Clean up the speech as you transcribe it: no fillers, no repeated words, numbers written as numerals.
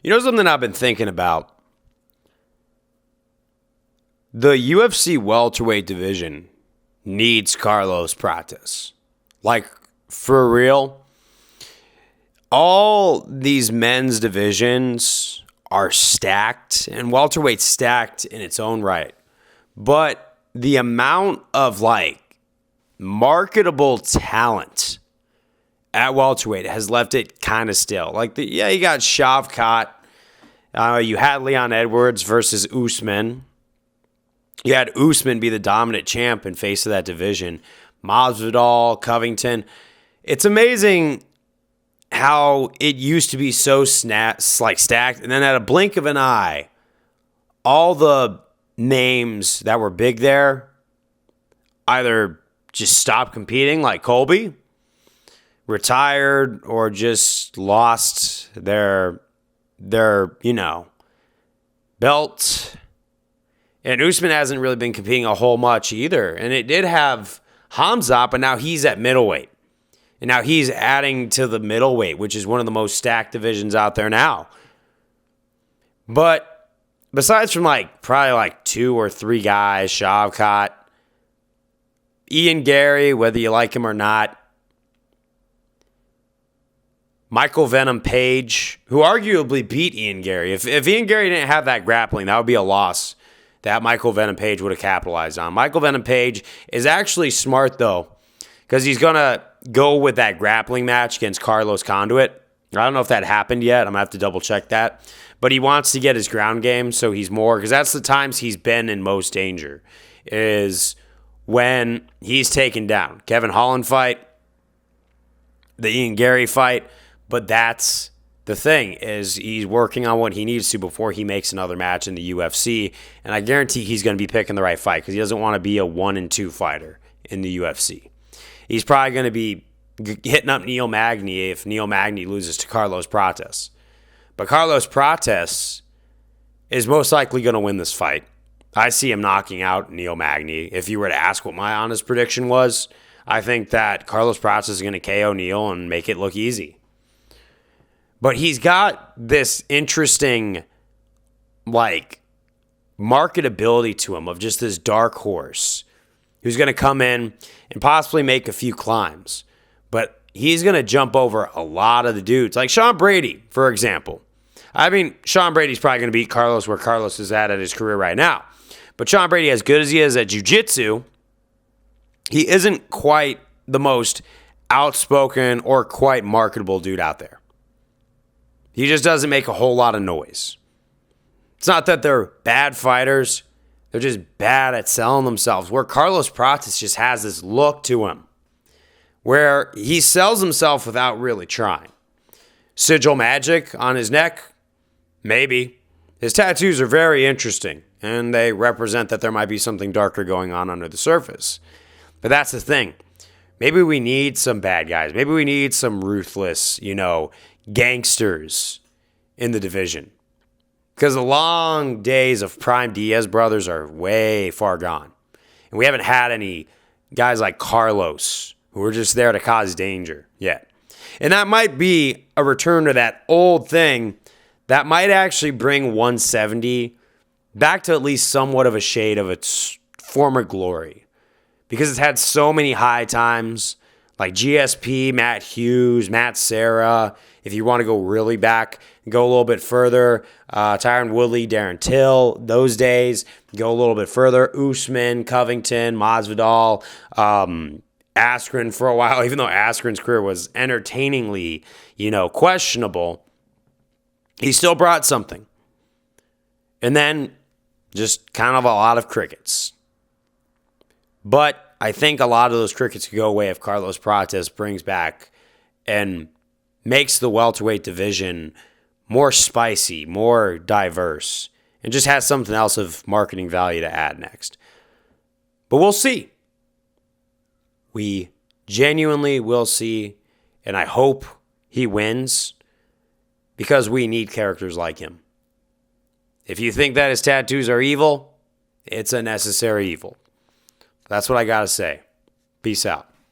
You know something I've been thinking about? The UFC welterweight division needs Carlos Prates. Like, for real. All these men's divisions are stacked, and welterweight's stacked in its own right. But the amount of, marketable talent at welterweight has left it kind of still. You got Shavkat. You had Leon Edwards versus Usman. You had Usman be the dominant champ and face of that division. Masvidal, Covington. It's amazing how it used to be so stacked, and then at a blink of an eye, all the names that were big there either just stopped competing, like Colby, retired, or just lost their belt. And Usman hasn't really been competing a whole much either. And it did have Hamzat, but now he's at middleweight. And now he's adding to the middleweight, which is one of the most stacked divisions out there now. But besides from probably 2 or 3 guys, Shavkat, Ian Gary, whether you like him or not, Michael Venom Page, who arguably beat Ian Gary. If Ian Gary didn't have that grappling, that would be a loss that Michael Venom Page would have capitalized on. Michael Venom Page is actually smart, though, because he's going to go with that grappling match against Carlos Conduit. I don't know if that happened yet. I'm going to have to double-check that. But he wants to get his ground game, so he's more, because that's the times he's been in most danger, is when he's taken down. Kevin Holland fight, the Ian Gary fight, but that's the thing, is he's working on what he needs to before he makes another match in the UFC, and I guarantee he's going to be picking the right fight because he doesn't want to be a 1-2 fighter in the UFC. He's probably going to be hitting up Neil Magny if Neil Magny loses to Carlos Prates. But Carlos Prates is most likely going to win this fight. I see him knocking out Neil Magny. If you were to ask what my honest prediction was, I think that Carlos Prates is going to KO Neil and make it look easy. But he's got this interesting, marketability to him of just this dark horse who's going to come in and possibly make a few climbs. But he's going to jump over a lot of the dudes. Like Sean Brady, for example. I mean, Sean Brady's probably going to beat Carlos where Carlos is at his career right now. But Sean Brady, as good as he is at jiu-jitsu, he isn't quite the most outspoken or quite marketable dude out there. He just doesn't make a whole lot of noise. It's not that they're bad fighters. They're just bad at selling themselves. Where Carlos Prates just has this look to him where he sells himself without really trying. Sigil magic on his neck? Maybe. His tattoos are very interesting, and they represent that there might be something darker going on under the surface. But that's the thing. Maybe we need some bad guys. Maybe we need some ruthless, gangsters in the division. Because the long days of Prime Diaz brothers are way far gone. And we haven't had any guys like Carlos who are just there to cause danger yet. And that might be a return to that old thing that might actually bring 170 back to at least somewhat of a shade of its former glory. Because it's had so many high times, like GSP, Matt Hughes, Matt Serra. If you want to go really back, go a little bit further. Tyron Woodley, Darren Till, those days. Go a little bit further. Usman, Covington, Masvidal, Askren for a while. Even though Askren's career was entertainingly, questionable, he still brought something. And then just kind of a lot of crickets. But I think a lot of those crickets could go away if Carlos Prates brings back and makes the welterweight division more spicy, more diverse, and just has something else of marketing value to add next. But we'll see. We genuinely will see, and I hope he wins because we need characters like him. If you think that his tattoos are evil, it's a necessary evil. That's what I got to say. Peace out.